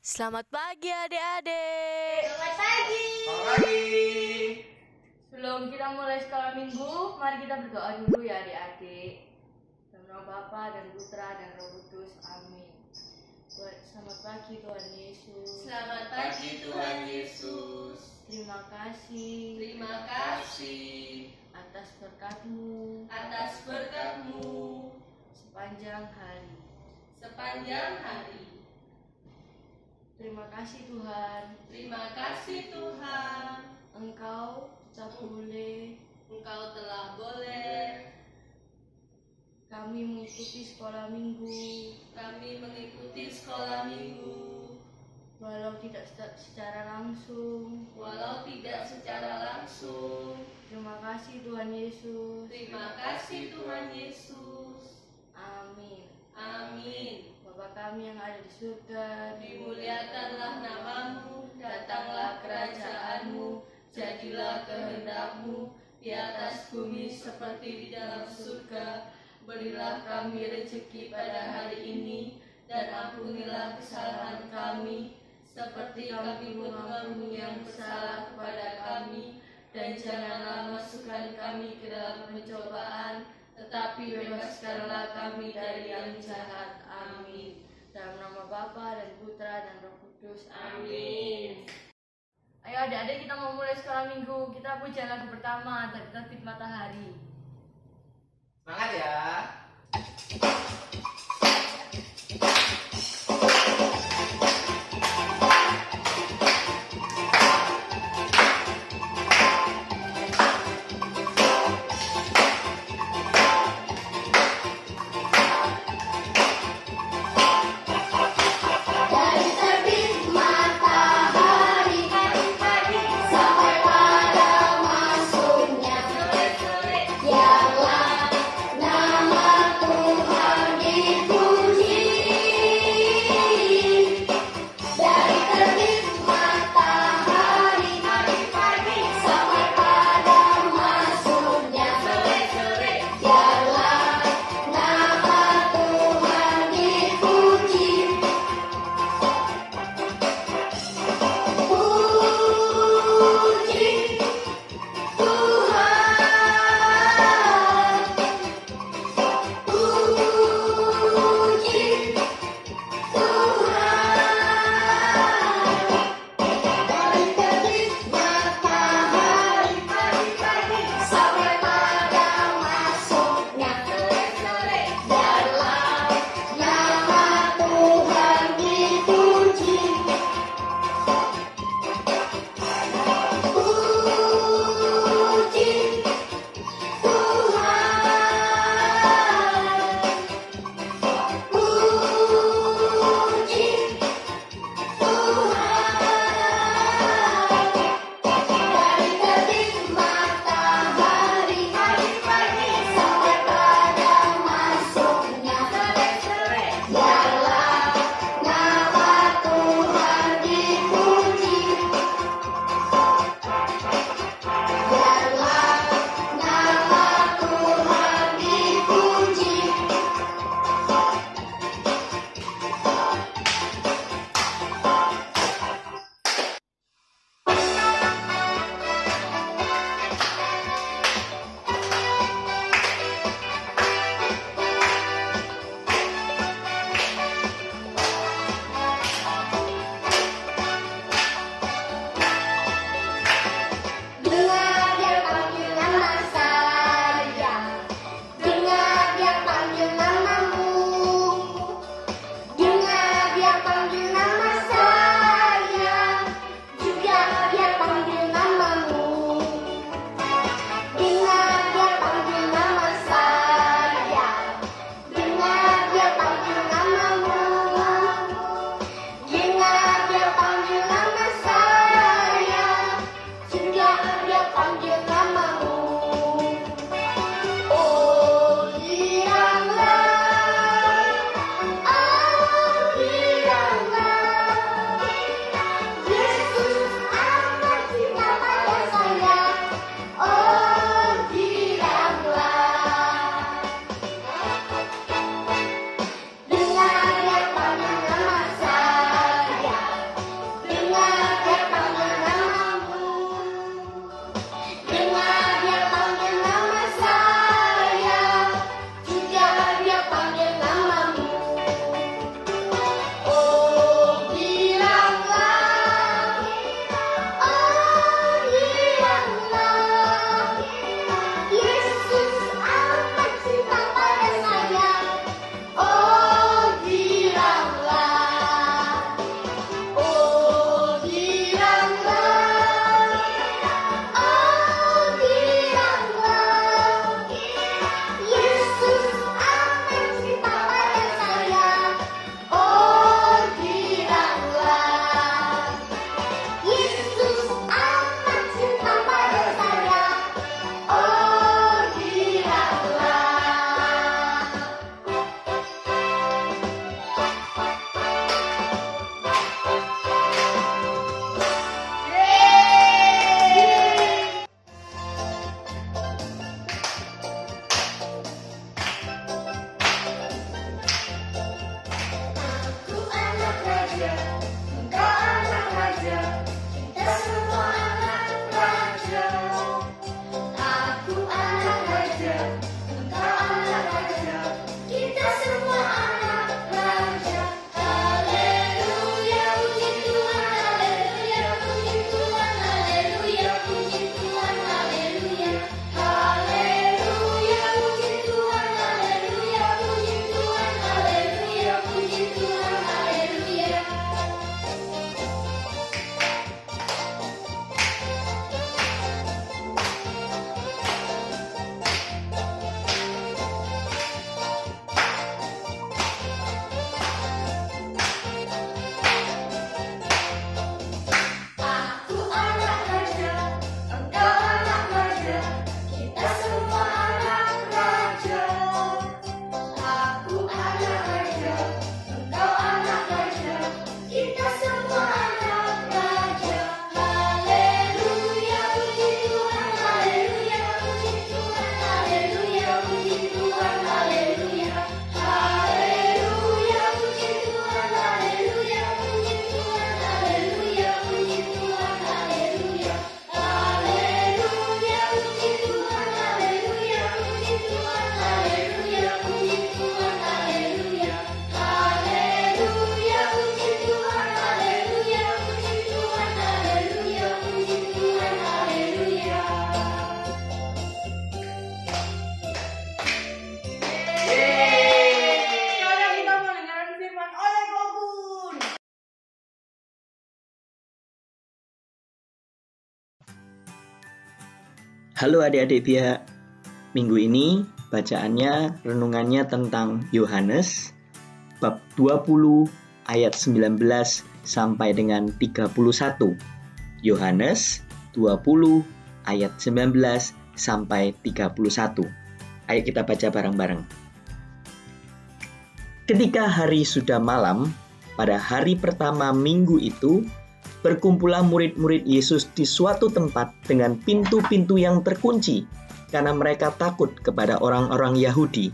Selamat pagi adik-adik. Selamat pagi. Selamat pagi. Sebelum kita mulai sekolah minggu, mari kita berdoa dulu ya adik-adik. Dalam nama Bapa dan Putra dan Roh Kudus. Amin. Selamat pagi Tuhan Yesus. Selamat pagi Tuhan Yesus. Terima kasih. Terima kasih atas berkat-Mu atas berkat-Mu sepanjang hari. sepanjang hari. Terima kasih Tuhan. Terima kasih Tuhan. Engkau telah boleh kami mengikuti sekolah minggu, kami mengikuti sekolah minggu, walau tidak secara langsung. Terima kasih Tuhan Yesus. Terima kasih Tuhan Yesus. Amin. Amin. Bapa kami yang ada di surga, Dimuliakanlah namamu, datanglah kerajaanmu, jadilah kehendak-Mu di atas bumi seperti di dalam surga. Berilah kami rezeki pada hari ini, dan ampunilah kesalahan kami, seperti kami pun mengampuni yang bersalah kepada kami. Dan janganlah masukkan kami ke dalam pencobaan, tetapi bebaskanlah kami dari yang jahat. Amin. dalam nama Bapa dan Putra dan Roh Kudus. Amin. Ayo adik-adik, kita mau mulai sekolah minggu. Kita pujian lagu pertama dari Terbit Matahari. Semangat ya. Dari terbit matahari sampai pada masuknya, biarlah nama Tuhan dipuji. Halo adik-adik Bia. Minggu ini bacaannya, renungannya tentang Yohanes bab 20 ayat 19 sampai dengan 31. Yohanes 20 ayat 19 sampai 31. Ayo kita baca bareng-bareng. Ketika hari sudah malam, pada hari pertama minggu itu, berkumpullah murid-murid Yesus di suatu tempat dengan pintu-pintu yang terkunci, karena mereka takut kepada orang-orang Yahudi.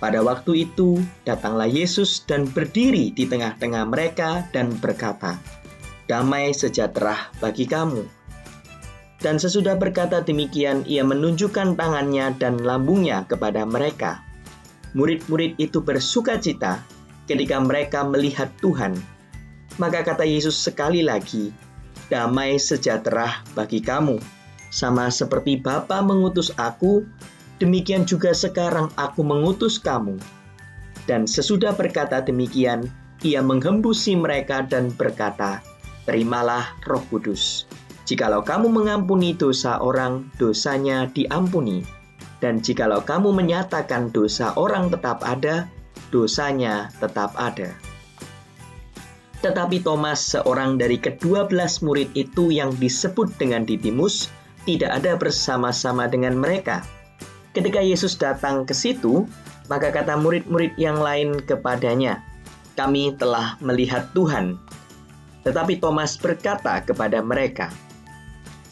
Pada waktu itu, datanglah Yesus dan berdiri di tengah-tengah mereka dan berkata, "Damai sejahtera bagi kamu." Dan sesudah berkata demikian, ia menunjukkan tangannya dan lambungnya kepada mereka. Murid-murid itu bersukacita ketika mereka melihat Tuhan. Maka kata Yesus sekali lagi, "Damai sejahtera bagi kamu. Sama seperti Bapa mengutus aku, demikian juga sekarang aku mengutus kamu." Dan sesudah berkata demikian, ia menghembusi mereka dan berkata, "Terimalah Roh Kudus. Jikalau kamu mengampuni dosa orang, dosanya diampuni. Dan jikalau kamu menyatakan dosa orang tetap ada, dosanya tetap ada." Tetapi Thomas, seorang dari ke-12 murid itu yang disebut dengan Didimus, tidak ada bersama-sama dengan mereka. Ketika Yesus datang ke situ, maka kata murid-murid yang lain kepadanya, "Kami telah melihat Tuhan." Tetapi Thomas berkata kepada mereka,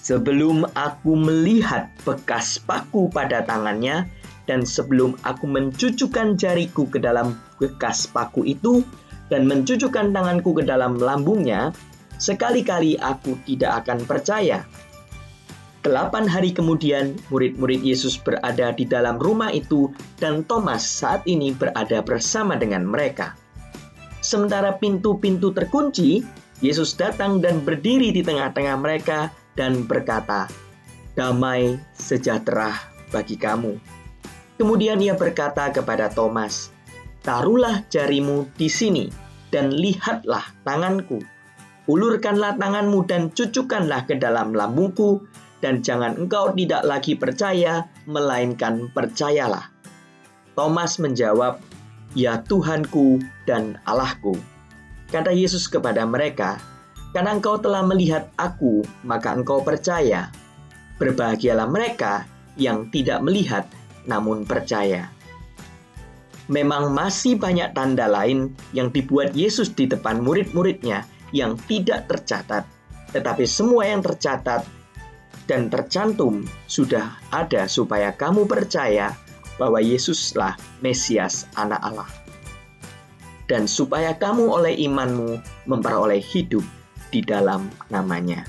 "Sebelum aku melihat bekas paku pada tangannya, dan sebelum aku mencucukkan jariku ke dalam bekas paku itu, dan mencucukkan tanganku ke dalam lambungnya, sekali-kali aku tidak akan percaya." 8 hari kemudian, murid-murid Yesus berada di dalam rumah itu, dan Thomas saat ini berada bersama dengan mereka. Sementara pintu-pintu terkunci, Yesus datang dan berdiri di tengah-tengah mereka dan berkata, "Damai sejahtera bagi kamu." Kemudian ia berkata kepada Thomas, "Taruhlah jarimu di sini, dan lihatlah tanganku. Ulurkanlah tanganmu dan cucukkanlah ke dalam lambungku, dan jangan engkau tidak lagi percaya, melainkan percayalah." Thomas menjawab, "Ya Tuhanku dan Allahku." Kata Yesus kepada mereka, "Karena engkau telah melihat aku, maka engkau percaya. Berbahagialah mereka yang tidak melihat, namun percaya." Memang masih banyak tanda lain yang dibuat Yesus di depan murid-muridnya yang tidak tercatat. Tetapi semua yang tercatat dan tercantum sudah ada supaya kamu percaya bahwa Yesuslah Mesias Anak Allah. Dan supaya kamu oleh imanmu memperoleh hidup di dalam namanya.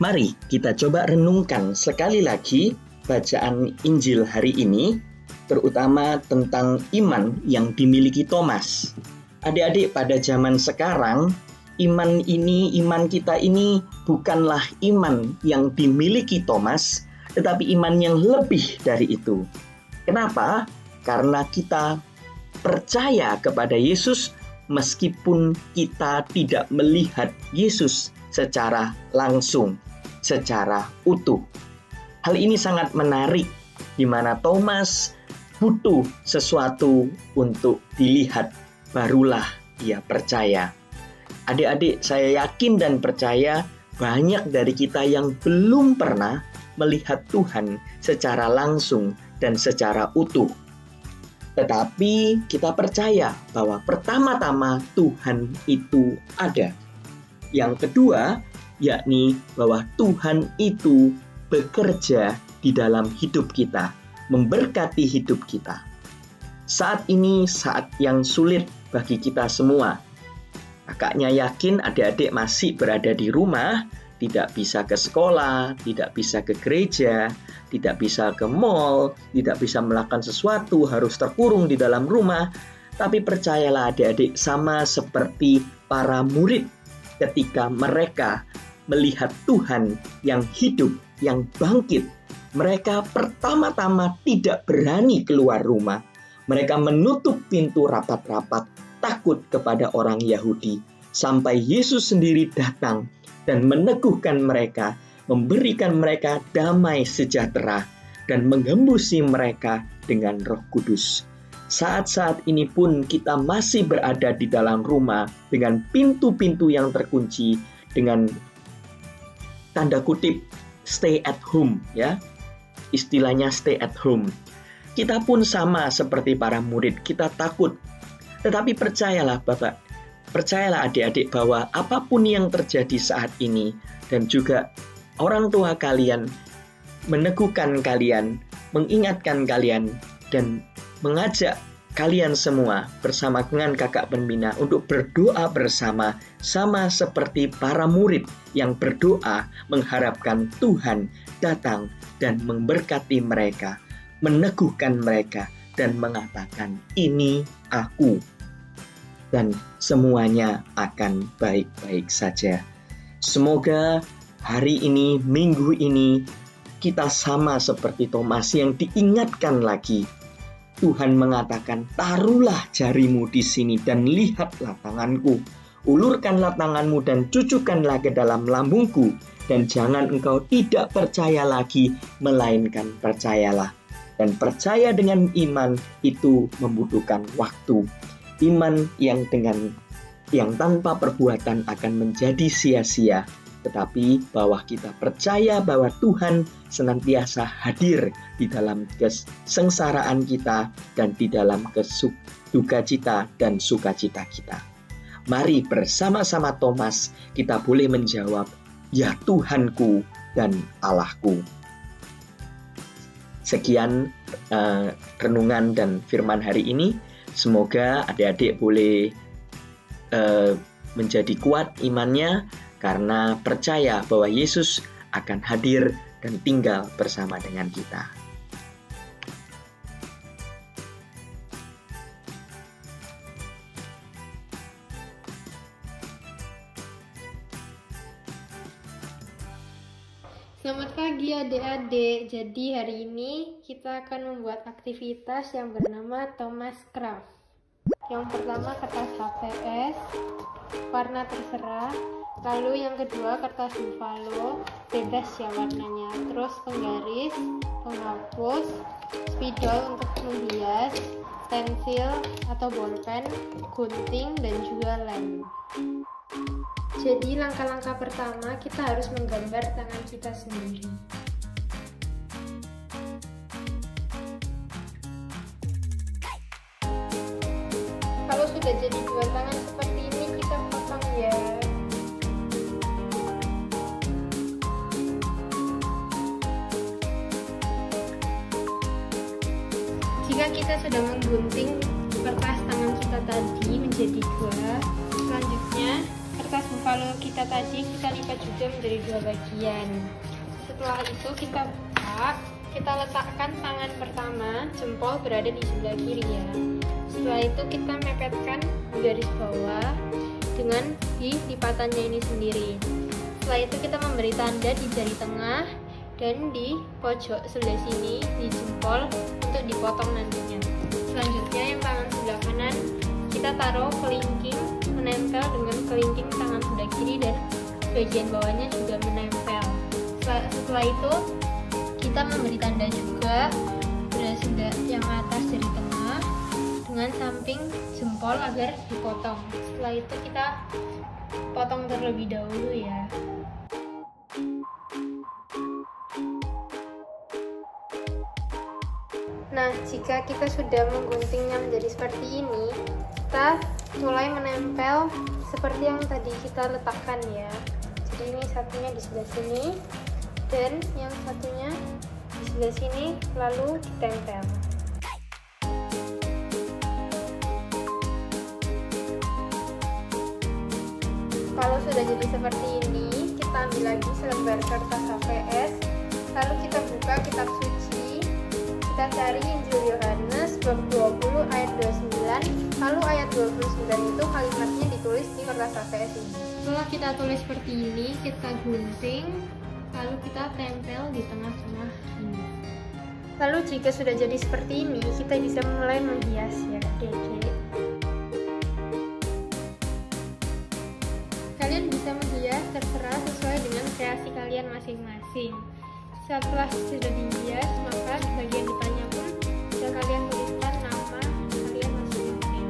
Mari kita coba renungkan sekali lagi bacaan Injil hari ini, terutama tentang iman yang dimiliki Thomas. Adik-adik, pada zaman sekarang, iman kita ini bukanlah iman yang dimiliki Thomas, tetapi iman yang lebih dari itu. Kenapa? Karena kita percaya kepada Yesus meskipun kita tidak melihat Yesus secara langsung, secara utuh. Hal ini sangat menarik, di mana Thomas butuh sesuatu untuk dilihat, barulah ia percaya. Adik-adik, saya yakin dan percaya banyak dari kita yang belum pernah melihat Tuhan secara langsung dan secara utuh. Tetapi kita percaya bahwa pertama-tama Tuhan itu ada. Yang kedua, yakni bahwa Tuhan itu bekerja di dalam hidup kita, memberkati hidup kita. Saat ini saat yang sulit bagi kita semua. Kakaknya yakin adik-adik masih berada di rumah, tidak bisa ke sekolah, tidak bisa ke gereja, tidak bisa ke mall, tidak bisa melakukan sesuatu, harus terkurung di dalam rumah. Tapi percayalah adik-adik, sama seperti para murid ketika mereka melihat Tuhan yang hidup, yang bangkit, mereka pertama-tama tidak berani keluar rumah. Mereka menutup pintu rapat-rapat, takut kepada orang Yahudi. Sampai Yesus sendiri datang dan meneguhkan mereka memberikan mereka damai sejahtera, dan mengembusi mereka dengan Roh Kudus. Saat-saat ini pun kita masih berada di dalam rumah dengan pintu-pintu yang terkunci, dengan tanda kutip stay at home, ya. Istilahnya stay at home. Kita pun sama seperti para murid, kita takut. Tetapi percayalah Bapak, percayalah adik-adik bahwa apapun yang terjadi saat ini, dan juga orang tua kalian meneguhkan kalian, mengingatkan kalian, dan mengajak kalian semua bersama dengan kakak pembina untuk berdoa bersama, sama seperti para murid yang berdoa mengharapkan Tuhan datang dan memberkati mereka, meneguhkan mereka, dan mengatakan, "Ini aku." Dan semuanya akan baik-baik saja. Semoga hari ini, minggu ini, kita sama seperti Thomas yang diingatkan lagi. Tuhan mengatakan, "Taruhlah jarimu di sini dan lihatlah tanganku. Ulurkanlah tanganmu dan cucukkanlah ke dalam lambungku. Dan jangan engkau tidak percaya lagi, melainkan percayalah." Dan percaya dengan iman itu membutuhkan waktu. Iman yang tanpa perbuatan akan menjadi sia-sia. Tetapi bahwa kita percaya bahwa Tuhan senantiasa hadir di dalam kesengsaraan kita dan di dalam dukacita dan sukacita kita. Mari bersama-sama Thomas kita boleh menjawab, "Ya Tuhanku dan Allahku." Sekian renungan dan firman hari ini. Semoga adik-adik boleh menjadi kuat imannya, karena percaya bahwa Yesus akan hadir dan tinggal bersama dengan kita. Selamat pagi adik-adik. Jadi hari ini kita akan membuat aktivitas yang bernama Thomas Craft. Yang pertama kertas HVS, warna terserah. Lalu yang kedua kertas buffalo, bebas ya warnanya. Terus penggaris, penghapus, spidol untuk menghias, pensil atau bolpen, gunting, dan juga lem. Jadi langkah-langkah pertama kita harus menggambar tangan kita sendiri. Kalau sudah jadi dua tangan seperti ini, kita potong ya. Jika kita sudah menggunting kertas tangan kita tadi menjadi dua, selanjutnya kertas buffalo kita tadi kita lipat juga menjadi dua bagian. Setelah itu kita buka, kita letakkan tangan pertama, jempol berada di sebelah kiri ya. Setelah itu kita mepetkan garis bawah dengan di lipatannya ini sendiri. Setelah itu kita memberi tanda di jari tengah dan di pojok sebelah sini di jempol untuk dipotong nantinya. Selanjutnya yang tangan sebelah kanan kita taruh kelingking menempel dengan kelingking tangan sebelah kiri dan bagian bawahnya juga menempel. Setelah itu kita memberi tanda juga pada sebelah yang atas jari tengah dengan samping jempol agar dipotong. Setelah itu kita potong terlebih dahulu ya. Nah, jika kita sudah mengguntingnya menjadi seperti ini, kita mulai menempel seperti yang tadi kita letakkan ya. Jadi ini satunya di sebelah sini dan yang satunya di sebelah sini, lalu ditempel. Kalau sudah jadi seperti ini, kita ambil lagi selembar kertas HVS, lalu kita buka kitab suci. Kita cari Injil Yohanes bab 20 ayat 29, lalu ayat 29 itu kalimatnya ditulis di kertas HVS ini. Setelah kita tulis seperti ini, kita gunting, lalu kita tempel di tengah-tengah ini. Lalu jika sudah jadi seperti ini, kita bisa mulai menghias ya adik-adik. Kalian bisa menghias terserah sesuai dengan kreasi kalian kalian masing-masing. Setelah sudah dihias, maka di bagian depannya pun bisa kalian tuliskan nama kalian masing-masing.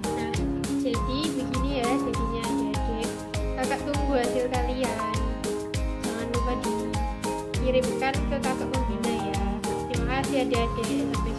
Nah, jadi begini ya jadinya adik-adik. Kakak tunggu hasil kalian. Jangan lupa dikirimkan ke kakak pembina ya. Terima kasih adik-adik. Sampai